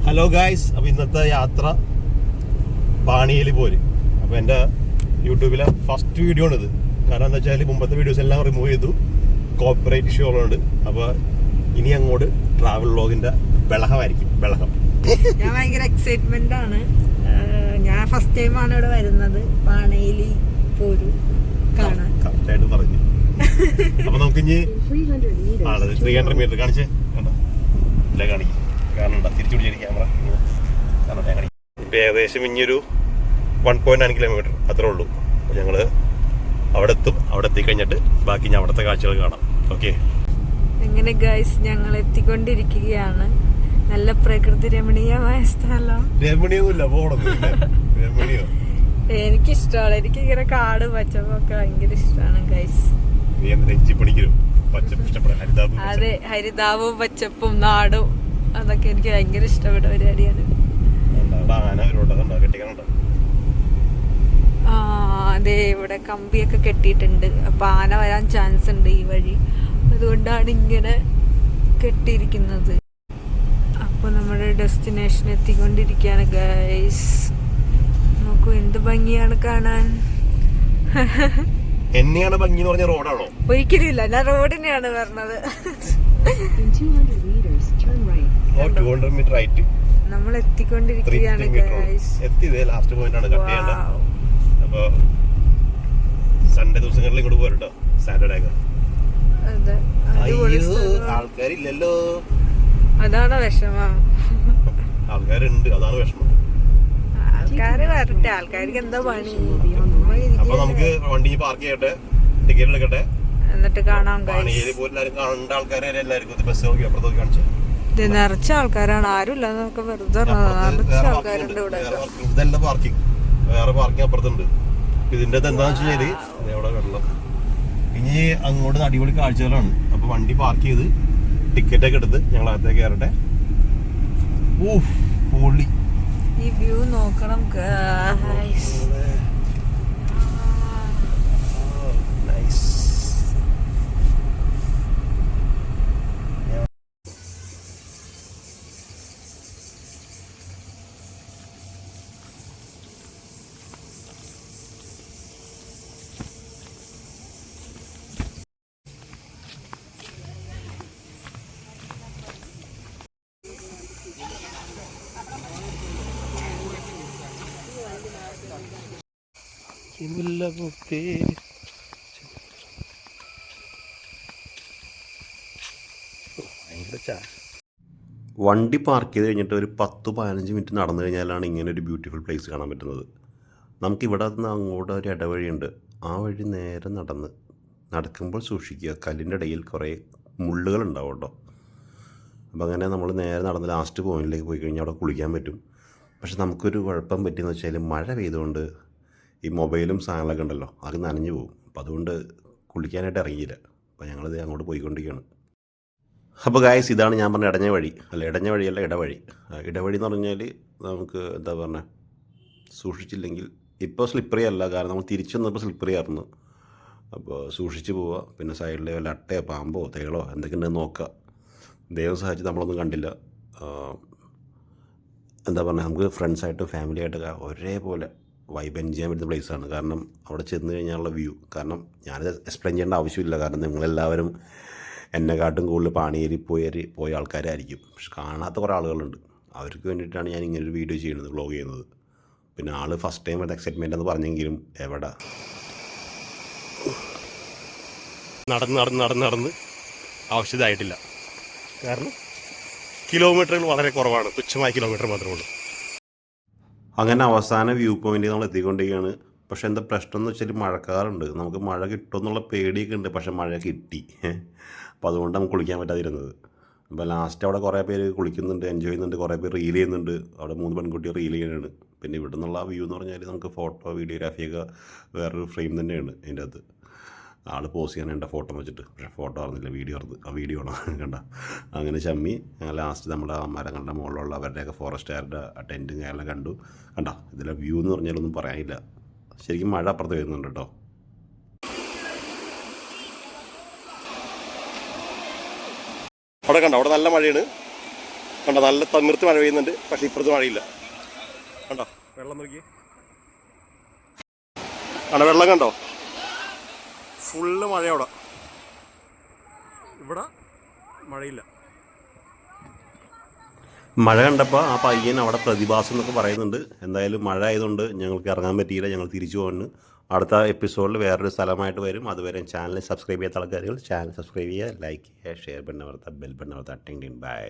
Hello guys, അപ്പോൾ ഇന്നത്തെ യാത്ര പാണിയിൽ പോര്. അപ്പോൾ എൻ്റെ യൂട്യൂബിലെ ഫസ്റ്റ് വീഡിയോ ആണിത്. കാരണം എന്താ വെച്ചാൽ മുമ്പത്തെ വീഡിയോസ് എല്ലാം റിമൂവ് ചെയ്തു, കോപ്പറേറ്റ് ഇഷ്യൂ ഉള്ളതുകൊണ്ട്. അപ്പോൾ ഇനി അങ്ങോട്ട് ട്രാവൽ വ്ളോഗിൻ്റെ ബഹളമായിരിക്കും. ബഹളം. ഞാൻ ഭയങ്കര എക്സൈറ്റ്മെന്റ് ആണ്. ഞാൻ ഫസ്റ്റ് ടൈമാണ് ഇവിടെ വരുന്നത്. പാണയിൽ പോരു കാണാൻ കറക്റ്റായിട്ട് പറഞ്ഞു. അപ്പോൾ നമുക്കിനി 300 മീറ്റർ കാണിച്ചേ. കണ്ടോ ഇല്ല കാണിക്കും. കാരണം തിരിച്ചു പിടിച്ചിട്ട് ക്യാമറ കാണട്ടെ കാണിക്കും. ഇപ്പം ഏകദേശം ഇനിയൊരു 1.9 കിലോമീറ്റർ അത്രേ ഉള്ളൂ. അപ്പോൾ ഞങ്ങൾ അവിടെ എത്തും. അവിടെ എത്തിക്കഴിഞ്ഞിട്ട് ബാക്കി ഞാൻ അവിടുത്തെ കാഴ്ചകൾ കാണാം. ഓക്കെ. എങ്ങനെ ഗൈസ്, ഞങ്ങൾ എത്തിക്കൊണ്ടിരിക്കുകയാണ്. നല്ല പ്രകൃതി രമണീയമായ സ്ഥലം. രമണീയൊന്നുമില്ല, പോകണം. രമണീയോ എനിക്കിഷ്ടമാണ്. എനിക്ക് ഇങ്ങനെ കാട് പച്ചപ്പൊക്കെ ഭയങ്കര ഇഷ്ടമാണ് ഗൈസ്. അതെ, ഹരിതാവും പച്ചപ്പും നാടും അതൊക്കെ എനിക്ക് ഭയങ്കര ഇഷ്ടപ്പെട്ട പരിപാടിയാണ്. അതെ, ഇവിടെ കമ്പിയൊക്കെ കെട്ടിയിട്ടുണ്ട്. അപ്പൊ ആന വരാൻ ചാൻസ് ഉണ്ട് ഈ വഴി. അതുകൊണ്ടാണ് ഇങ്ങനെ കെട്ടിയിരിക്കുന്നത്. അപ്പൊ നമ്മുടെ ഡെസ്റ്റിനേഷൻ എത്തിക്കൊണ്ടിരിക്കുകയാണ് ഗൈസ്. നോക്കൂ, എന്ത് ഭംഗിയാണ് കാണാൻ. എന്നെയാണ് ഭംഗി എന്ന് പറഞ്ഞ റോഡാണോ? ഒരിക്കലും ഇല്ല, ഞാൻ റോഡിനെയാണ് പറഞ്ഞത്. 200 മീറ്റർ റൈറ്റ്. നമ്മൾ എത്തിക്കൊണ്ടിരിക്കുകയാണ് ഗൈസ്. എത്തിയതേ ലാസ്റ്റ് പോയിന്റ് ആണ്. കട്ട് ചെയ്യണ്ട. അപ്പൊ സൺഡേ ദിവസങ്ങളിൽ ഇങ്ങോട്ട് പോരട്ടോ. സാറ്റർഡേ ആൾക്കാരില്ലല്ലോ, അതാണ് വിഷമം. ആൾക്കാരുണ്ട്, അതാണ് വിഷമം. ആൾക്കാര് വരട്ടെ, ആൾക്കാർക്ക് എന്താ പണി. അപ്പൊ നമുക്ക് വണ്ടി പാർക്ക് ചെയ്യട്ടെ, ടിക്കറ്റ് എടുക്കട്ടെ, എന്നിട്ട് കാണാം. കണ്ട ആൾക്കാരെ എല്ലാവർക്കും ബസ് നോക്കി അപ്പുറത്ത് നോക്കി കാണിച്ചു. ഇത് നിറച്ച ആൾക്കാരാണ്, ആരും ഇല്ല എന്നൊക്കെ വെറുതെ നിറച്ച ആൾക്കാരുണ്ട് ഇവിടെ. ഇതല്ല പാർക്കിംഗ്, വേറെ പാർക്കിംഗ് അപ്പുറത്തുണ്ട്. ഇതിന്റെ എന്താന്ന് വെച്ച് കഴിഞ്ഞാല് ഇവിടെ വെള്ളം. ഇനി അങ്ങോട്ട് അടിപൊളി കാഴ്ചകളാണ്. അപ്പൊ വണ്ടി പാർക്ക് ചെയ്ത് ടിക്കറ്റ് ഒക്കെ എടുത്ത് ഞങ്ങൾ അകത്തേക്ക് കയറട്ടെ. പൊളി. ഈ വ്യൂ നോക്കണം ഗൈസ്. വണ്ടി പാർക്ക് ചെയ്ത് കഴിഞ്ഞിട്ട് ഒരു 10-15 മിനിറ്റ് നടന്നു കഴിഞ്ഞാലാണ് ഇങ്ങനെ ഒരു ബ്യൂട്ടിഫുൾ പ്ലേസ് കാണാൻ പറ്റുന്നത്. നമുക്കിവിടെ നിന്ന് അങ്ങോട്ട് ഒരു ഇടവഴിയുണ്ട്. ആ വഴി നേരെ നടക്കുമ്പോൾ സൂക്ഷിക്കുക, കല്ലിൻ്റെ ഇടയിൽ കുറേ മുള്ളുകളുണ്ടാവും കേട്ടോ. അപ്പോൾ അങ്ങനെ നമ്മൾ നേരെ നടന്ന് ലാസ്റ്റ് പോയിന്റിലേക്ക് പോയി കഴിഞ്ഞാൽ അവിടെ കുളിക്കാൻ പറ്റും. പക്ഷെ നമുക്കൊരു കുഴപ്പം പറ്റിയെന്ന് വെച്ചാൽ മഴ പെയ്തുകൊണ്ട് ഈ മൊബൈലും സാധനങ്ങളൊക്കെ ഉണ്ടല്ലോ, അത് നനഞ്ഞു പോകും. അപ്പോൾ അതുകൊണ്ട് കുളിക്കാനായിട്ട് ഇറങ്ങിയില്ല. അപ്പോൾ ഞങ്ങളിത് അങ്ങോട്ട് പോയിക്കൊണ്ടിരിക്കുകയാണ്. അപ്പോൾ ഗായ്സ്, ഇതാണ് ഞാൻ പറഞ്ഞ ഇടഞ്ഞ വഴി. അല്ല, ഇടഞ്ഞ വഴിയല്ല, ഇടവഴി. ഇടവഴി എന്ന് പറഞ്ഞാൽ നമുക്ക് എന്താ പറഞ്ഞത്, സൂക്ഷിച്ചില്ലെങ്കിൽ ഇപ്പോൾ സ്ലിപ്പറി അല്ല, കാരണം നമ്മൾ തിരിച്ചു വന്നപ്പോൾ സ്ലിപ്പറി ആയിരുന്നു. അപ്പോൾ സൂക്ഷിച്ച് പോവുക. പിന്നെ സൈഡിൽ വല്ല അട്ടയോ പാമ്പോ തേളോ എന്തൊക്കെ ഉണ്ടെന്ന് നോക്കുക. ദൈവം സഹായിച്ച് നമ്മളൊന്നും കണ്ടില്ല. എന്താ പറയുക, നമുക്ക് ഫ്രണ്ട്സായിട്ടും ഫാമിലി ആയിട്ടൊക്കെ ഒരേപോലെ വൈബ് എൻജോയ് ചെയ്യാൻ പറ്റുന്ന പ്ലേസാണ്. കാരണം അവിടെ ചെന്ന് കഴിഞ്ഞാലുള്ള വ്യൂ, കാരണം ഞാനത് എക്സ്പ്ലെയിൻ ചെയ്യേണ്ട ആവശ്യമില്ല. കാരണം നിങ്ങളെല്ലാവരും എന്നെക്കാട്ടും കൂടുതൽ പാണിയേരി പോയ ആൾക്കാരായിരിക്കും. പക്ഷെ കാണാത്ത കുറേ ആളുകളുണ്ട്. അവർക്ക് വേണ്ടിയിട്ടാണ് ഞാൻ ഇങ്ങനൊരു വീഡിയോ ചെയ്യുന്നത്, വ്ളോഗ് ചെയ്യുന്നത്. പിന്നെ ആൾ ഫസ്റ്റ് ടൈം അത് എക്സൈറ്റ്മെൻ്റ് എന്ന് പറഞ്ഞെങ്കിലും എവിടെ നടന്ന് ആവശ്യമായിട്ടില്ല. കാരണം കിലോമീറ്ററുകൾ വളരെ കുറവാണ്, തുച്ഛമായ കിലോമീറ്റർ മാത്രമേ ഉള്ളൂ. അങ്ങനെ അവസാന വ്യൂ പോയിന്റ് നമ്മൾ എത്തിക്കൊണ്ടിരിക്കുകയാണ്. പക്ഷെ എന്താ പ്രശ്നം എന്ന് വെച്ചാൽ മഴക്കാറുണ്ട്. നമുക്ക് മഴ കിട്ടുമെന്നുള്ള പേടിയൊക്കെ ഉണ്ട്. പക്ഷെ മഴ കിട്ടി. അപ്പോൾ അതുകൊണ്ട് നമുക്ക് കുളിക്കാൻ പറ്റാതിരുന്നത്. അപ്പോൾ ലാസ്റ്റ് അവിടെ കുറേ പേര് കുളിക്കുന്നുണ്ട്, എൻജോയ് ചെയ്യുന്നുണ്ട്, കുറേ പേര് റീൽ ചെയ്യുന്നുണ്ട്. അവിടെ 3 പെൺകുട്ടികൾ റീൽ ചെയ്യുകയാണ്. പിന്നെ ഇവിടെ നിന്നുള്ള വ്യൂ എന്ന് പറഞ്ഞാൽ നമുക്ക് ഫോട്ടോ വീഡിയോഗ്രാഫിയൊക്കെ വേറൊരു ഫ്രെയിം തന്നെയാണ് അതിൻ്റെ അകത്ത്. ആൾ പോസ് ചെയ്യാനുണ്ട് ഫോട്ടോ വെച്ചിട്ട്. പക്ഷേ ഫോട്ടോ അറിഞ്ഞില്ല, വീഡിയോ ആണ് കണ്ട. അങ്ങനെ ചമ്മി ലാസ്റ്റ് നമ്മൾ ആ മരങ്ങളുടെ മുകളിലുള്ള അവരുടെയൊക്കെ ഫോറസ്റ്റുകാരുടെ ടെൻറ്റും കാര്യമെല്ലാം കണ്ടോ. ഇതിലെ വ്യൂ എന്ന് പറഞ്ഞാലൊന്നും പറയാനില്ല. ശരിക്കും മഴ അപ്പുറത്ത് വരുന്നുണ്ട് കേട്ടോ. അവിടെ കണ്ടോ, അവിടെ നല്ല മഴയാണ്. കണ്ടോ നല്ല തമിർത്ത് മഴ പെയ്യുന്നുണ്ട്, പക്ഷെ ഇപ്പുറത്ത് മഴയില്ല. കണ്ടോ വെള്ളം നോക്കി, കണ്ടോ വെള്ളം കണ്ടോ, ഫുള്ള് മഴ അവിടെ. ഇവിടെ മഴയില്ല. മഴ കണ്ടപ്പോൾ ആ പയ്യൻ അവിടെ പ്രതിഭാസം എന്നൊക്കെ പറയുന്നുണ്ട്. എന്തായാലും മഴ ആയതുകൊണ്ട് ഞങ്ങൾക്ക് ഇറങ്ങാൻ പറ്റിയില്ല, ഞങ്ങൾ തിരിച്ചു പോകുന്നു. അടുത്ത എപ്പിസോഡിൽ വേറൊരു സ്ഥലമായിട്ട് വരും. അതുവരെ ചാനൽ സബ്സ്ക്രൈബ് ചെയ്യാത്ത ആൾക്കാർ ചാനൽ സബ്സ്ക്രൈബ് ചെയ്യുക, ലൈക്ക് ചെയ്യുക, ഷെയർ ബട്ടൺ അമർത്തുക, ബെൽ ബട്ടൺ അമർത്തുക. ബൈ.